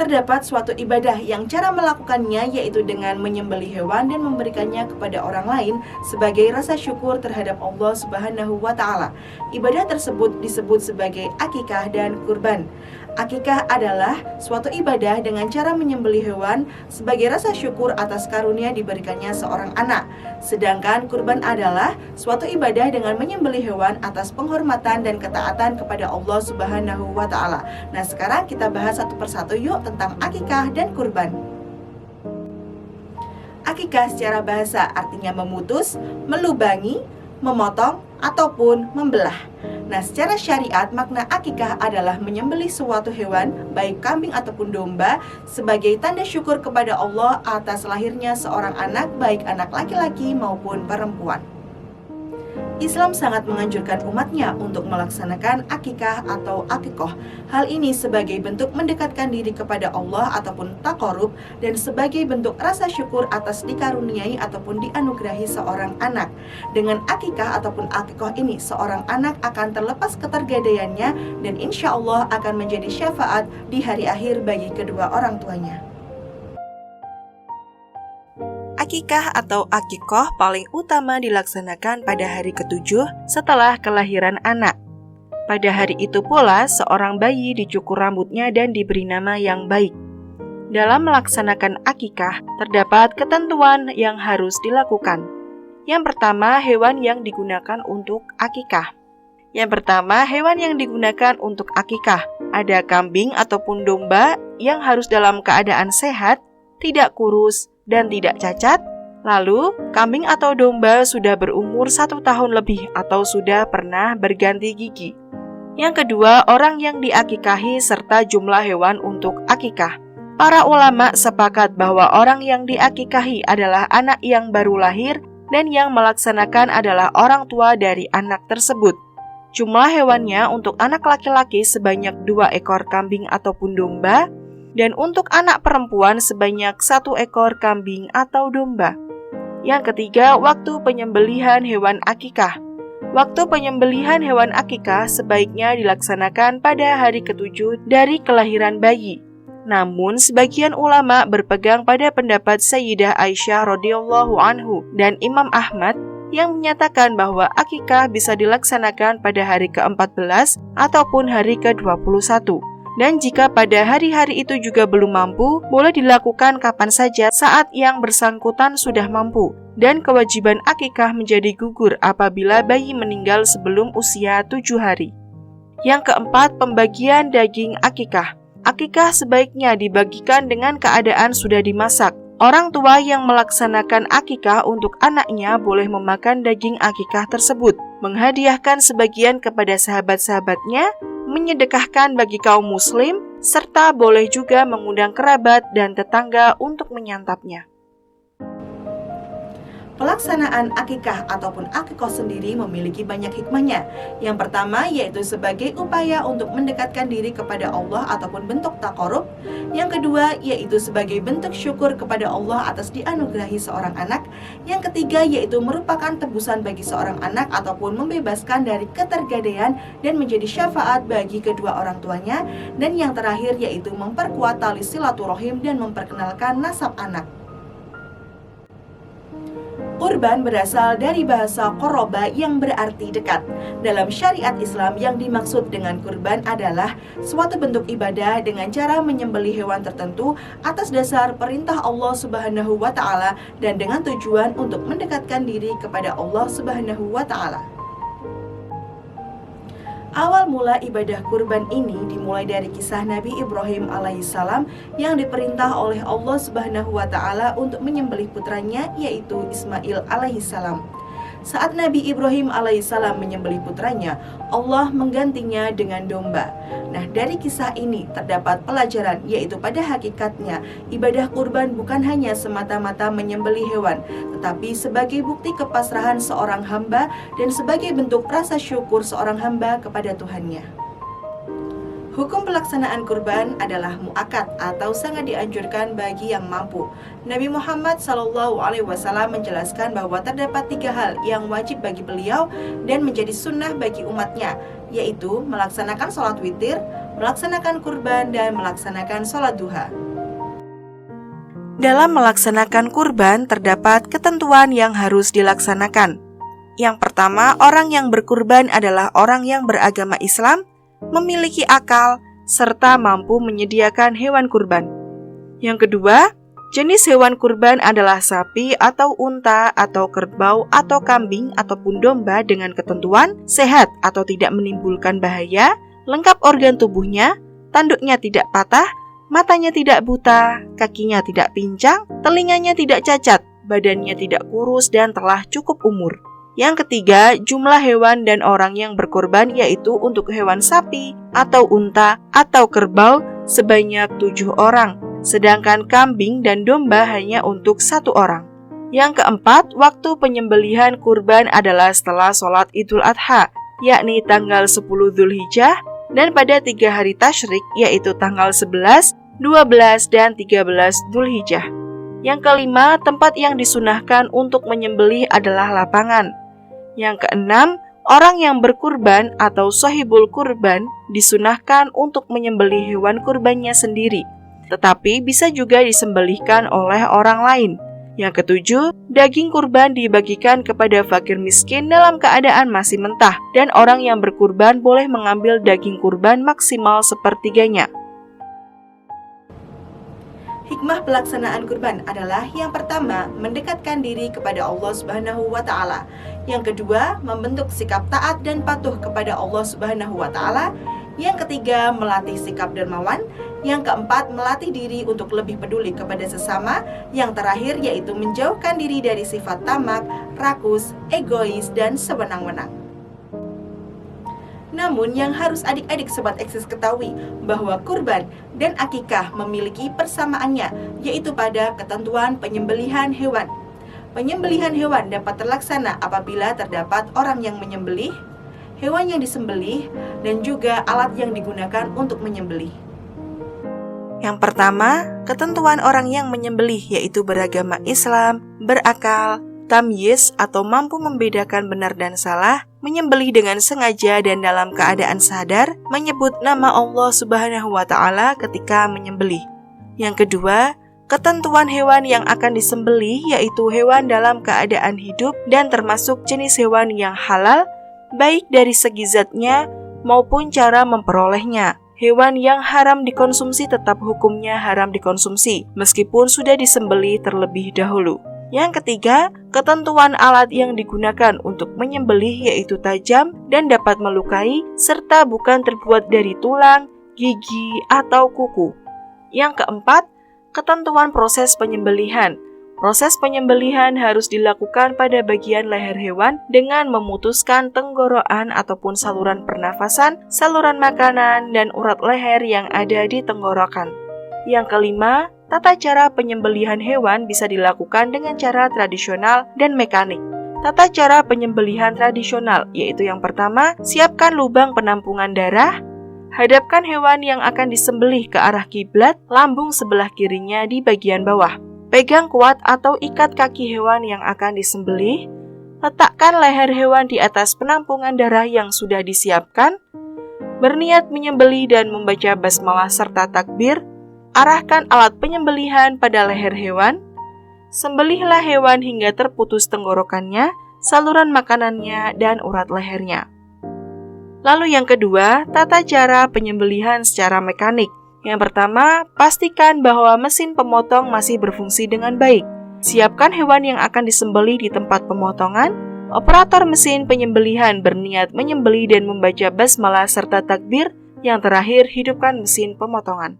terdapat suatu ibadah yang cara melakukannya yaitu dengan menyembelih hewan dan memberikannya kepada orang lain sebagai rasa syukur terhadap Allah Subhanahu wa Ta'ala. Ibadah tersebut disebut sebagai akikah dan kurban. Akikah adalah suatu ibadah dengan cara menyembelih hewan sebagai rasa syukur atas karunia diberikannya seorang anak. Sedangkan kurban adalah suatu ibadah dengan menyembelih hewan atas penghormatan dan ketaatan kepada Allah Subhanahu wa Ta'ala. Nah, sekarang kita bahas satu persatu yuk tentang akikah dan kurban. Akikah secara bahasa artinya memutus, melubangi, memotong, ataupun membelah. Nah, secara syariat makna akikah adalah menyembelih suatu hewan, baik kambing ataupun domba, sebagai tanda syukur kepada Allah atas lahirnya seorang anak, baik anak laki-laki maupun perempuan. Islam sangat menganjurkan umatnya untuk melaksanakan akikah atau akikoh. Hal ini sebagai bentuk mendekatkan diri kepada Allah ataupun taqarrub dan sebagai bentuk rasa syukur atas dikaruniai ataupun dianugerahi seorang anak. Dengan akikah ataupun akikoh ini, seorang anak akan terlepas ketergadaiannya dan insya Allah akan menjadi syafaat di hari akhir bagi kedua orang tuanya. Akikah atau akikoh paling utama dilaksanakan pada hari ke-7 setelah kelahiran anak. Pada hari itu pula, seorang bayi dicukur rambutnya dan diberi nama yang baik. Dalam melaksanakan akikah, terdapat ketentuan yang harus dilakukan. Yang pertama, hewan yang digunakan untuk akikah. Ada kambing ataupun domba yang harus dalam keadaan sehat, tidak kurus, dan tidak cacat. Lalu, kambing atau domba sudah berumur 1 tahun lebih atau sudah pernah berganti gigi. Yang kedua, orang yang diakikahi serta jumlah hewan untuk akikah. Para ulama sepakat bahwa orang yang diakikahi adalah anak yang baru lahir dan yang melaksanakan adalah orang tua dari anak tersebut. Jumlah hewannya untuk anak laki-laki sebanyak 2 ekor kambing ataupun domba, dan untuk anak perempuan sebanyak 1 ekor kambing atau domba. Yang ketiga, waktu penyembelihan hewan akikah. Waktu penyembelihan hewan akikah sebaiknya dilaksanakan pada hari ke-7 dari kelahiran bayi. Namun, sebagian ulama berpegang pada pendapat Sayyidah Aisyah radhiyallahu anhu dan Imam Ahmad yang menyatakan bahwa akikah bisa dilaksanakan pada hari ke-14 ataupun hari ke-21. Dan jika pada hari-hari itu juga belum mampu, boleh dilakukan kapan saja saat yang bersangkutan sudah mampu. Dan kewajiban akikah menjadi gugur apabila bayi meninggal sebelum usia 7 hari. Yang keempat, pembagian daging akikah. Akikah sebaiknya dibagikan dengan keadaan sudah dimasak. Orang tua yang melaksanakan akikah untuk anaknya boleh memakan daging akikah tersebut, menghadiahkan sebagian kepada sahabat-sahabatnya, menyedekahkan bagi kaum muslim, serta boleh juga mengundang kerabat dan tetangga untuk menyantapnya. Pelaksanaan akikah ataupun akikoh sendiri memiliki banyak hikmahnya. Yang pertama yaitu sebagai upaya untuk mendekatkan diri kepada Allah ataupun bentuk taqarrub. Yang kedua yaitu sebagai bentuk syukur kepada Allah atas dianugerahi seorang anak. Yang ketiga yaitu merupakan tebusan bagi seorang anak ataupun membebaskan dari ketergadaian dan menjadi syafaat bagi kedua orang tuanya. Dan yang terakhir yaitu memperkuat tali silaturahim dan memperkenalkan nasab anak. Kurban berasal dari bahasa qoroba yang berarti dekat. Dalam syariat Islam yang dimaksud dengan kurban adalah suatu bentuk ibadah dengan cara menyembelih hewan tertentu atas dasar perintah Allah Subhanahu wa Ta'ala dan dengan tujuan untuk mendekatkan diri kepada Allah Subhanahu wa Ta'ala. Awal mula ibadah kurban ini dimulai dari kisah Nabi Ibrahim alaihissalam yang diperintah oleh Allah Subhanahu wa Ta'ala untuk menyembelih putranya yaitu Ismail alaihissalam. Saat Nabi Ibrahim alaihissalam menyembelih putranya, Allah menggantinya dengan domba. Nah, dari kisah ini terdapat pelajaran, yaitu pada hakikatnya ibadah kurban bukan hanya semata-mata menyembelih hewan, tetapi sebagai bukti kepasrahan seorang hamba dan sebagai bentuk rasa syukur seorang hamba kepada Tuhannya. Hukum pelaksanaan kurban adalah muakkad atau sangat dianjurkan bagi yang mampu. Nabi Muhammad SAW menjelaskan bahwa terdapat 3 hal yang wajib bagi beliau dan menjadi sunnah bagi umatnya, yaitu melaksanakan sholat witir, melaksanakan kurban, dan melaksanakan sholat duha. Dalam melaksanakan kurban terdapat ketentuan yang harus dilaksanakan. Yang pertama, orang yang berkurban adalah orang yang beragama Islam, memiliki akal, serta mampu menyediakan hewan kurban. Yang kedua, jenis hewan kurban adalah sapi atau unta atau kerbau atau kambing ataupun domba dengan ketentuan sehat atau tidak menimbulkan bahaya, lengkap organ tubuhnya, tanduknya tidak patah, matanya tidak buta, kakinya tidak pincang, telinganya tidak cacat, badannya tidak kurus dan telah cukup umur. Yang ketiga, jumlah hewan dan orang yang berkorban yaitu untuk hewan sapi atau unta atau kerbau sebanyak 7 orang, sedangkan kambing dan domba hanya untuk 1 orang. Yang keempat, waktu penyembelihan kurban adalah setelah sholat Idul Adha, yakni tanggal 10 Dzulhijjah, dan pada 3 hari tasyrik yaitu tanggal 11, 12, dan 13 Dzulhijjah. Yang kelima, tempat yang disunahkan untuk menyembelih adalah lapangan. Yang keenam, orang yang berkurban atau shahibul kurban disunahkan untuk menyembelih hewan kurbannya sendiri, tetapi bisa juga disembelihkan oleh orang lain. Yang ketujuh, daging kurban dibagikan kepada fakir miskin dalam keadaan masih mentah, dan orang yang berkurban boleh mengambil daging kurban maksimal sepertiganya. Hikmah pelaksanaan kurban adalah yang pertama, mendekatkan diri kepada Allah Subhanahu wa Ta'ala. Yang kedua, membentuk sikap taat dan patuh kepada Allah Subhanahu wa Ta'ala. Yang ketiga, melatih sikap dermawan. Yang keempat, melatih diri untuk lebih peduli kepada sesama. Yang terakhir yaitu menjauhkan diri dari sifat tamak, rakus, egois, dan sewenang-wenang. Namun yang harus adik-adik Sobat Eksis ketahui bahwa kurban dan akikah memiliki persamaannya, yaitu pada ketentuan penyembelihan hewan. Penyembelihan hewan dapat terlaksana apabila terdapat orang yang menyembelih, hewan yang disembelih, dan juga alat yang digunakan untuk menyembelih. Yang pertama, ketentuan orang yang menyembelih yaitu beragama Islam, berakal, tamyiz atau mampu membedakan benar dan salah, menyembelih dengan sengaja dan dalam keadaan sadar, menyebut nama Allah Subhanahu wa Ta'ala ketika menyembelih. Yang kedua, ketentuan hewan yang akan disembelih yaitu hewan dalam keadaan hidup dan termasuk jenis hewan yang halal, baik dari segi zatnya maupun cara memperolehnya. Hewan yang haram dikonsumsi tetap hukumnya haram dikonsumsi, meskipun sudah disembelih terlebih dahulu. Yang ketiga, ketentuan alat yang digunakan untuk menyembelih yaitu tajam dan dapat melukai, serta bukan terbuat dari tulang, gigi, atau kuku. Yang keempat, ketentuan proses penyembelihan. Proses penyembelihan harus dilakukan pada bagian leher hewan dengan memutuskan tenggorokan ataupun saluran pernafasan, saluran makanan, dan urat leher yang ada di tenggorokan. Yang kelima, tata cara penyembelihan hewan bisa dilakukan dengan cara tradisional dan mekanik. Tata cara penyembelihan tradisional yaitu yang pertama, siapkan lubang penampungan darah, hadapkan hewan yang akan disembelih ke arah kiblat, lambung sebelah kirinya di bagian bawah. Pegang kuat atau ikat kaki hewan yang akan disembelih, letakkan leher hewan di atas penampungan darah yang sudah disiapkan, berniat menyembelih dan membaca basmalah serta takbir. Arahkan alat penyembelihan pada leher hewan, sembelihlah hewan hingga terputus tenggorokannya, saluran makanannya, dan urat lehernya. Lalu yang kedua, tata cara penyembelihan secara mekanik. Yang pertama, pastikan bahwa mesin pemotong masih berfungsi dengan baik. Siapkan hewan yang akan disembelih di tempat pemotongan. Operator mesin penyembelihan berniat menyembelih dan membaca basmalah serta takbir. Yang terakhir, hidupkan mesin pemotongan.